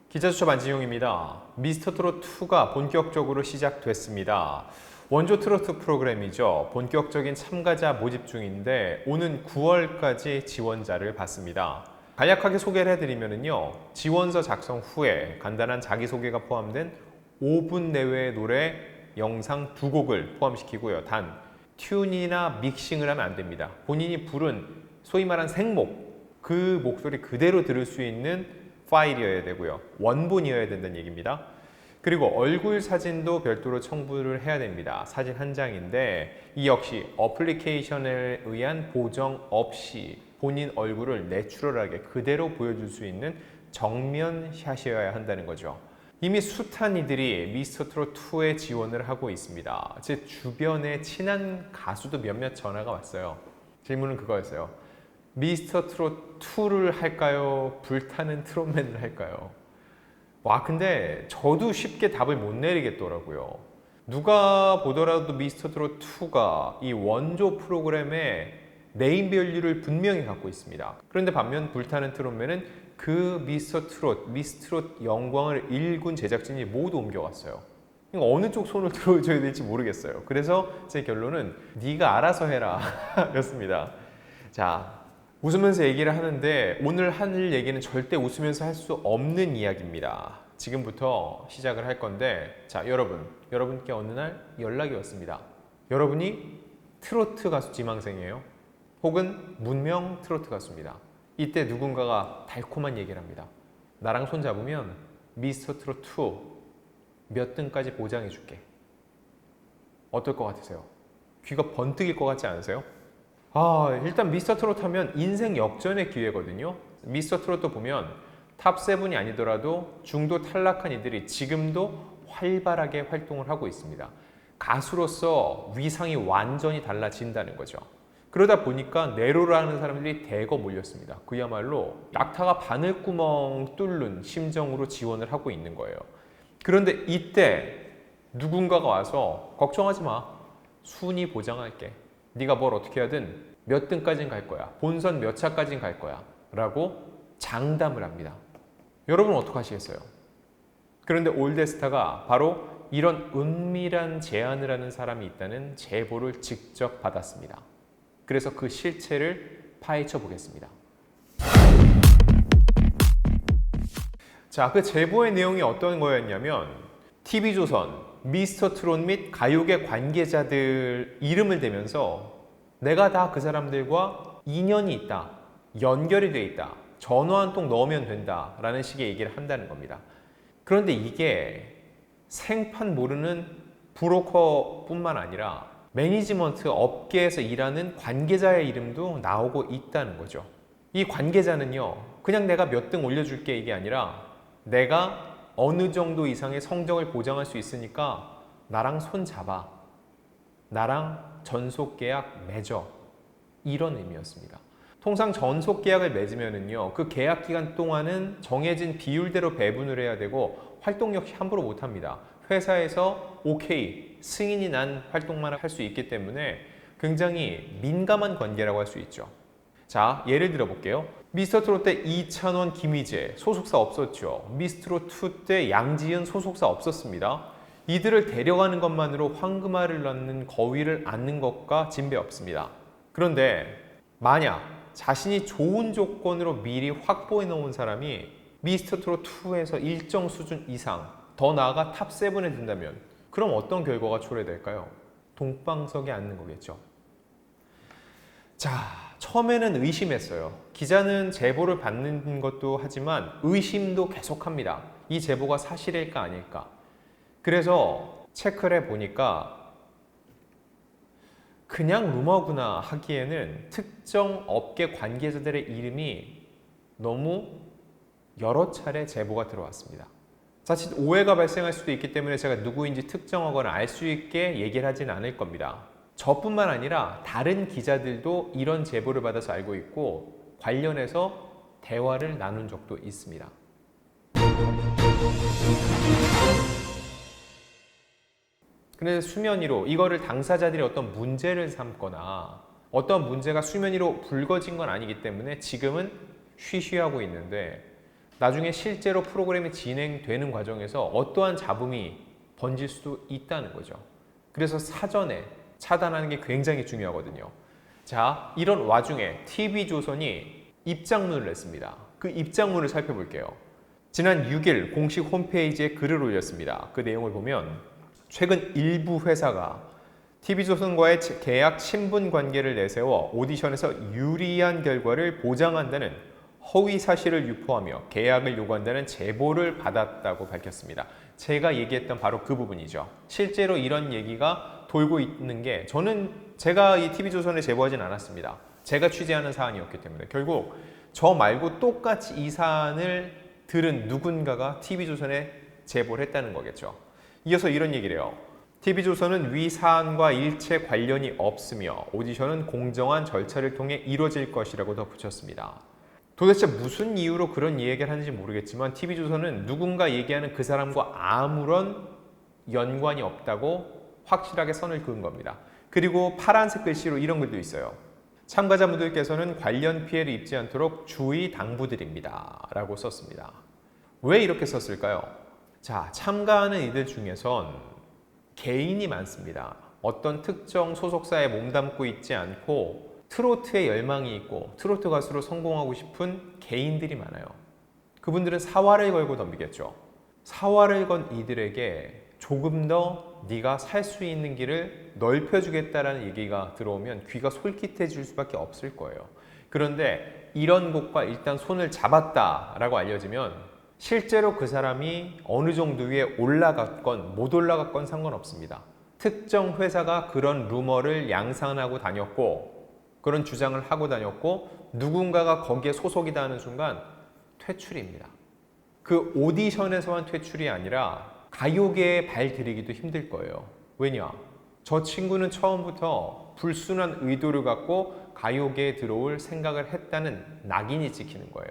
기자수첩 안진용입니다. 미스터트롯2가 본격적으로 시작됐습니다. 원조 트로트 프로그램이죠. 본격적인 참가자 모집 중인데 오는 9월까지 지원자를 받습니다. 간략하게 소개를 해드리면요. 지원서 작성 후에 간단한 자기소개가 포함된 5분 내외의 노래, 영상 2곡을 포함시키고요. 단 튠이나 믹싱을 하면 안 됩니다. 본인이 부른 소위 말한 생목, 그 목소리 그대로 들을 수 있는 파일이어야 되고요. 원본이어야 된다는 얘기입니다. 그리고 얼굴 사진도 별도로 첨부를 해야 됩니다. 사진 한 장인데 이 역시 어플리케이션에 의한 보정 없이 본인 얼굴을 내추럴하게 그대로 보여줄 수 있는 정면 샷이어야 한다는 거죠. 이미 숱한 이들이 미스터트롯2에 지원을 하고 있습니다. 제 주변에 친한 가수도 몇몇 전화가 왔어요. 질문은 그거였어요. 미스터트롯2를 할까요? 불타는 트롯맨을 할까요? 와, 근데 저도 쉽게 답을 못 내리겠더라고요. 누가 보더라도 미스터트롯2가 이 원조 프로그램의 네임밸류를 분명히 갖고 있습니다. 그런데 반면 불타는 트롯맨은 그 미스트롯 영광을 일군 제작진이 모두 옮겨왔어요. 어느 쪽 손을 들어줘야 될지 모르겠어요. 그래서 제 결론은 네가 알아서 해라 였습니다. 자, 웃으면서 얘기를 하는데 오늘 할 얘기는 절대 웃으면서 할 수 없는 이야기입니다. 지금부터 시작을 할 건데, 자, 여러분께 어느 날 연락이 왔습니다. 여러분이 트로트 가수 지망생이에요. 혹은 문명 트로트 가수입니다. 이때 누군가가 달콤한 얘기를 합니다. 나랑 손 잡으면 미스터트롯2 몇 등까지 보장해 줄게. 어떨 것 같으세요? 귀가 번뜩일 것 같지 않으세요? 일단 미스터트롯 하면 인생 역전의 기회거든요. 미스터트롯도 보면 탑7이 아니더라도 중도 탈락한 이들이 지금도 활발하게 활동을 하고 있습니다. 가수로서 위상이 완전히 달라진다는 거죠. 그러다 보니까 내로를 하는 사람들이 대거 몰렸습니다. 그야말로 낙타가 바늘구멍 뚫는 심정으로 지원을 하고 있는 거예요. 그런데 이때 누군가가 와서 걱정하지 마. 순위 보장할게. 네가 뭘 어떻게 하든 몇 등까지는 갈 거야. 본선 몇 차까지는 갈 거야. 라고 장담을 합니다. 여러분은 어떡하시겠어요? 그런데 올데스타가 바로 이런 은밀한 제안을 하는 사람이 있다는 제보를 직접 받았습니다. 그래서 그 실체를 파헤쳐 보겠습니다. 자, 그 제보의 내용이 어떤 거였냐면 TV조선, 미스터트롯 및 가요계 관계자들 이름을 대면서 내가 다 그 사람들과 인연이 있다, 연결이 돼 있다, 전화 한 통 넣으면 된다 라는 식의 얘기를 한다는 겁니다. 그런데 이게 생판 모르는 브로커뿐만 아니라 매니지먼트 업계에서 일하는 관계자의 이름도 나오고 있다는 거죠. 이 관계자는요, 그냥 내가 몇 등 올려줄게 이게 아니라 내가 어느 정도 이상의 성적을 보장할 수 있으니까 나랑 손 잡아. 나랑 전속 계약 맺어. 이런 의미였습니다. 통상 전속 계약을 맺으면은요, 그 계약 기간 동안은 정해진 비율대로 배분을 해야 되고 활동 역시 함부로 못 합니다. 회사에서 오케이, 승인이 난 활동만 할 수 있기 때문에 굉장히 민감한 관계라고 할 수 있죠. 자, 예를 들어 볼게요. 미스터트롯 때 이찬원, 김희재 소속사 없었죠. 미스터트롯2 때 양지은 소속사 없었습니다. 이들을 데려가는 것만으로 황금알을 낳는 거위를 안는 것과 진배 없습니다. 그런데 만약 자신이 좋은 조건으로 미리 확보해 놓은 사람이 미스터트롯2에서 일정 수준 이상, 더 나아가 탑7에 든다면 그럼 어떤 결과가 초래될까요? 동방석에 앉는 거겠죠. 자, 처음에는 의심했어요. 기자는 제보를 받는 것도 하지만 의심도 계속합니다. 이 제보가 사실일까 아닐까. 그래서 체크를 해보니까 그냥 루머구나 하기에는 특정 업계 관계자들의 이름이 너무 여러 차례 제보가 들어왔습니다. 자칫 오해가 발생할 수도 있기 때문에 제가 누구인지 특정하거나 알 수 있게 얘기를 하진 않을 겁니다. 저뿐만 아니라 다른 기자들도 이런 제보를 받아서 알고 있고 관련해서 대화를 나눈 적도 있습니다. 그런데 수면 위로 이거를 당사자들이 어떤 문제를 삼거나 어떤 문제가 수면 위로 불거진 건 아니기 때문에 지금은 쉬쉬하고 있는데 나중에 실제로 프로그램이 진행되는 과정에서 어떠한 잡음이 번질 수도 있다는 거죠. 그래서 사전에 차단하는 게 굉장히 중요하거든요. 자, 이런 와중에 TV조선이 입장문을 냈습니다. 그 입장문을 살펴볼게요. 지난 6일 공식 홈페이지에 글을 올렸습니다. 그 내용을 보면 최근 일부 회사가 TV조선과의 계약 친분 관계를 내세워 오디션에서 유리한 결과를 보장한다는 허위 사실을 유포하며 계약을 요구한다는 제보를 받았다고 밝혔습니다. 제가 얘기했던 바로 그 부분이죠. 실제로 이런 얘기가 돌고 있는 게 제가 이 TV조선에 제보하진 않았습니다. 제가 취재하는 사안이었기 때문에 결국 저 말고 똑같이 이 사안을 들은 누군가가 TV조선에 제보를 했다는 거겠죠. 이어서 이런 얘기를 해요. TV조선은 위 사안과 일체 관련이 없으며 오디션은 공정한 절차를 통해 이루어질 것이라고 덧붙였습니다. 도대체 무슨 이유로 그런 얘기를 하는지 모르겠지만 TV조선은 누군가 얘기하는 그 사람과 아무런 연관이 없다고 확실하게 선을 그은 겁니다. 그리고 파란색 글씨로 이런 글도 있어요. 참가자분들께서는 관련 피해를 입지 않도록 주의 당부드립니다. 라고 썼습니다. 왜 이렇게 썼을까요? 자, 참가하는 이들 중에선 개인이 많습니다. 어떤 특정 소속사에 몸담고 있지 않고 트로트에 열망이 있고 트로트 가수로 성공하고 싶은 개인들이 많아요. 그분들은 사활을 걸고 덤비겠죠. 사활을 건 이들에게 조금 더 네가 살 수 있는 길을 넓혀주겠다라는 얘기가 들어오면 귀가 솔깃해질 수밖에 없을 거예요. 그런데 이런 곳과 일단 손을 잡았다라고 알려지면 실제로 그 사람이 어느 정도 위에 올라갔건 못 올라갔건 상관없습니다. 특정 회사가 그런 루머를 양산하고 다녔고 그런 주장을 하고 다녔고 누군가가 거기에 소속이다 하는 순간 퇴출입니다. 그 오디션에서만 퇴출이 아니라 가요계에 발들이기도 힘들 거예요. 왜냐? 저 친구는 처음부터 불순한 의도를 갖고 가요계에 들어올 생각을 했다는 낙인이 찍히는 거예요.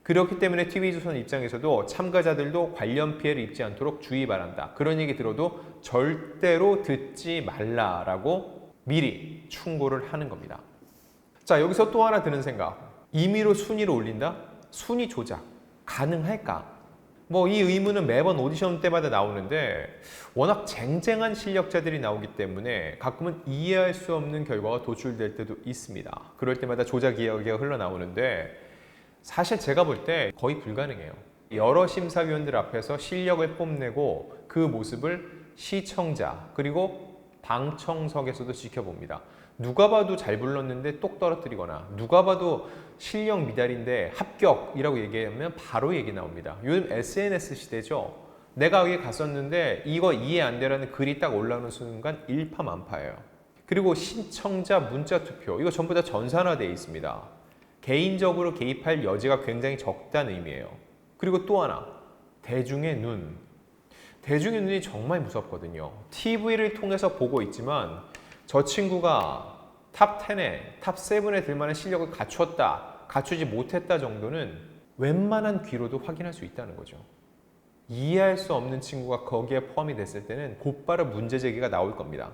그렇기 때문에 TV조선 입장에서도 참가자들도 관련 피해를 입지 않도록 주의 바란다. 그런 얘기 들어도 절대로 듣지 말라라고 미리 충고를 하는 겁니다. 자, 여기서 또 하나 드는 생각. 임의로 순위를 올린다? 순위 조작 가능할까? 이 의문은 매번 오디션 때마다 나오는데 워낙 쟁쟁한 실력자들이 나오기 때문에 가끔은 이해할 수 없는 결과가 도출될 때도 있습니다. 그럴 때마다 조작 이야기가 흘러나오는데 사실 제가 볼 때 거의 불가능해요. 여러 심사위원들 앞에서 실력을 뽐내고 그 모습을 시청자 그리고 방청석에서도 지켜봅니다. 누가 봐도 잘 불렀는데 똑 떨어뜨리거나 누가 봐도 실력 미달인데 합격이라고 얘기하면 바로 얘기 나옵니다. 요즘 SNS 시대죠. 내가 여기 갔었는데 이거 이해 안 되라는 글이 딱 올라오는 순간 일파만파예요. 그리고 신청자 문자 투표 이거 전부 다 전산화되어 있습니다. 개인적으로 개입할 여지가 굉장히 적다는 의미예요. 그리고 또 하나 대중의 눈. 대중의 눈이 정말 무섭거든요. TV를 통해서 보고 있지만 저 친구가 탑 10에, 탑 7에 들만한 실력을 갖췄다, 갖추지 못했다 정도는 웬만한 귀로도 확인할 수 있다는 거죠. 이해할 수 없는 친구가 거기에 포함이 됐을 때는 곧바로 문제 제기가 나올 겁니다.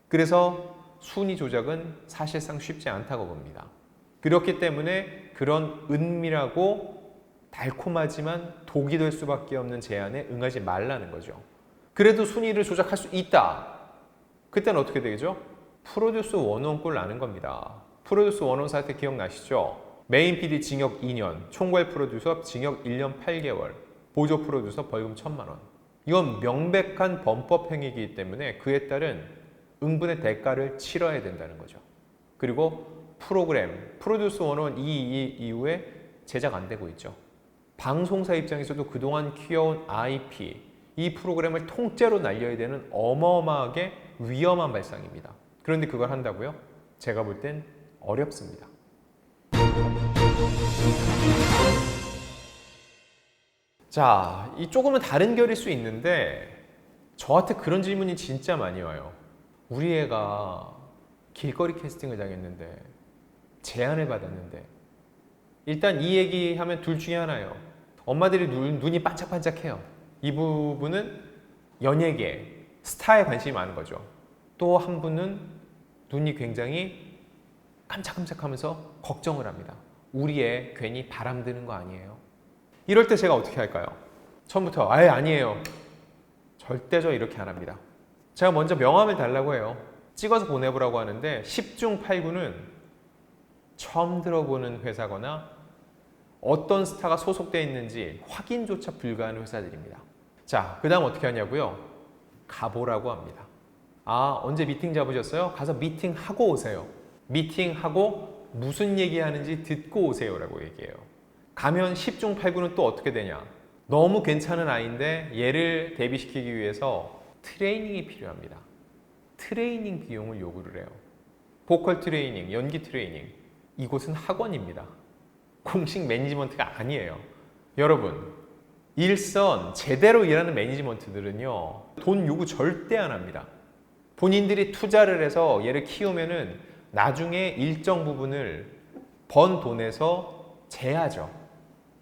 그래서 순위 조작은 사실상 쉽지 않다고 봅니다. 그렇기 때문에 그런 은밀하고 달콤하지만 독이 될 수밖에 없는 제안에 응하지 말라는 거죠. 그래도 순위를 조작할 수 있다. 그때는 어떻게 되겠죠? 프로듀스 101 꼴 나는 겁니다. 프로듀스 101 사태 기억나시죠? 메인 PD 징역 2년, 총괄 프로듀서 징역 1년 8개월, 보조 프로듀서 벌금 1,000만 원. 이건 명백한 범법 행위이기 때문에 그에 따른 응분의 대가를 치러야 된다는 거죠. 그리고 프로그램, 프로듀스 101 이 이후에 제작 안 되고 있죠. 방송사 입장에서도 그동안 키워온 IP, 이 프로그램을 통째로 날려야 되는 어마어마하게 위험한 발상입니다. 그런데 그걸 한다고요? 제가 볼 땐 어렵습니다. 자, 이 조금은 다른 결일 수 있는데 저한테 그런 질문이 진짜 많이 와요. 우리 애가 길거리 캐스팅을 당했는데 제안을 받았는데 일단 이 얘기하면 둘 중에 하나예요. 엄마들이 눈이 반짝반짝해요. 이 부분은 연예계, 스타에 관심이 많은 거죠. 또 한 분은 눈이 굉장히 깜짝깜짝하면서 걱정을 합니다. 우리 애 괜히 바람 드는 거 아니에요? 이럴 때 제가 어떻게 할까요? 처음부터 아예 아니에요. 절대 저 이렇게 안 합니다. 제가 먼저 명함을 달라고 해요. 찍어서 보내보라고 하는데 10중 8구는 처음 들어보는 회사거나 어떤 스타가 소속되어 있는지 확인조차 불가한 회사들입니다. 자, 그 다음 어떻게 하냐고요? 가보라고 합니다. 아, 언제 미팅 잡으셨어요? 가서 미팅하고 오세요. 미팅하고 무슨 얘기하는지 듣고 오세요라고 얘기해요. 가면 10중 8구는 또 어떻게 되냐? 너무 괜찮은 아이인데 얘를 데뷔시키기 위해서 트레이닝이 필요합니다. 트레이닝 비용을 요구를 해요. 보컬 트레이닝, 연기 트레이닝. 이곳은 학원입니다. 공식 매니지먼트가 아니에요. 여러분, 일선 제대로 일하는 매니지먼트들은요, 돈 요구 절대 안 합니다. 본인들이 투자를 해서 얘를 키우면은 나중에 일정 부분을 번 돈에서 제하죠.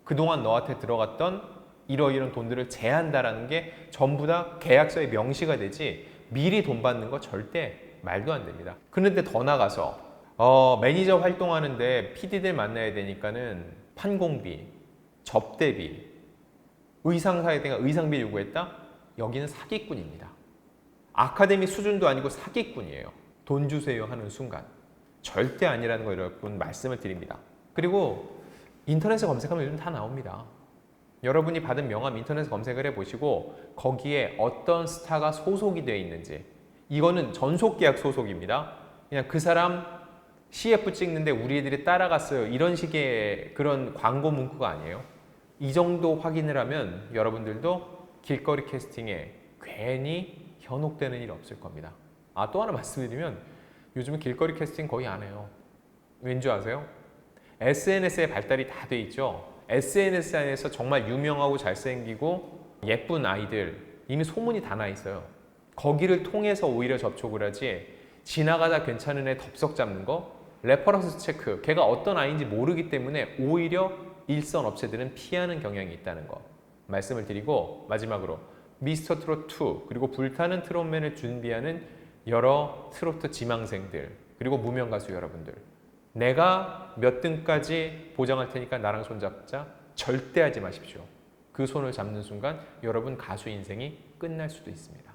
그동안 너한테 들어갔던 이러이런 돈들을 제한다라는 게 전부 다 계약서에 명시가 되지 미리 돈 받는 거 절대 말도 안 됩니다. 그런데 더 나가서 매니저 활동하는데 PD들 만나야 되니까는 판공비, 접대비, 의상사에 대한 의상비 요구했다? 여기는 사기꾼입니다. 아카데미 수준도 아니고 사기꾼이에요. 돈 주세요 하는 순간. 절대 아니라는 거 여러분 말씀을 드립니다. 그리고 인터넷에 검색하면 요즘 다 나옵니다. 여러분이 받은 명함 인터넷에 검색을 해보시고 거기에 어떤 스타가 소속이 되어 있는지, 이거는 전속계약 소속입니다. 그냥 그 사람 CF 찍는데 우리 애들이 따라갔어요. 이런 식의 그런 광고 문구가 아니에요. 이 정도 확인을 하면 여러분들도 길거리 캐스팅에 괜히 현혹되는 일 없을 겁니다. 아, 또 하나 말씀드리면 요즘은 길거리 캐스팅 거의 안 해요. 왠지 아세요? SNS의 발달이 다 돼 있죠. SNS 안에서 정말 유명하고 잘생기고 예쁜 아이들 이미 소문이 다 나 있어요. 거기를 통해서 오히려 접촉을 하지, 지나가다 괜찮은 애 덥석 잡는 거, 레퍼런스 체크, 걔가 어떤 아이인지 모르기 때문에 오히려 일선 업체들은 피하는 경향이 있다는 거 말씀을 드리고, 마지막으로 미스터 트롯 2 그리고 불타는 트롯맨을 준비하는 여러 트로트 지망생들 그리고 무명 가수 여러분들, 내가 몇 등까지 보장할 테니까 나랑 손잡자 절대 하지 마십시오. 그 손을 잡는 순간 여러분 가수 인생이 끝날 수도 있습니다.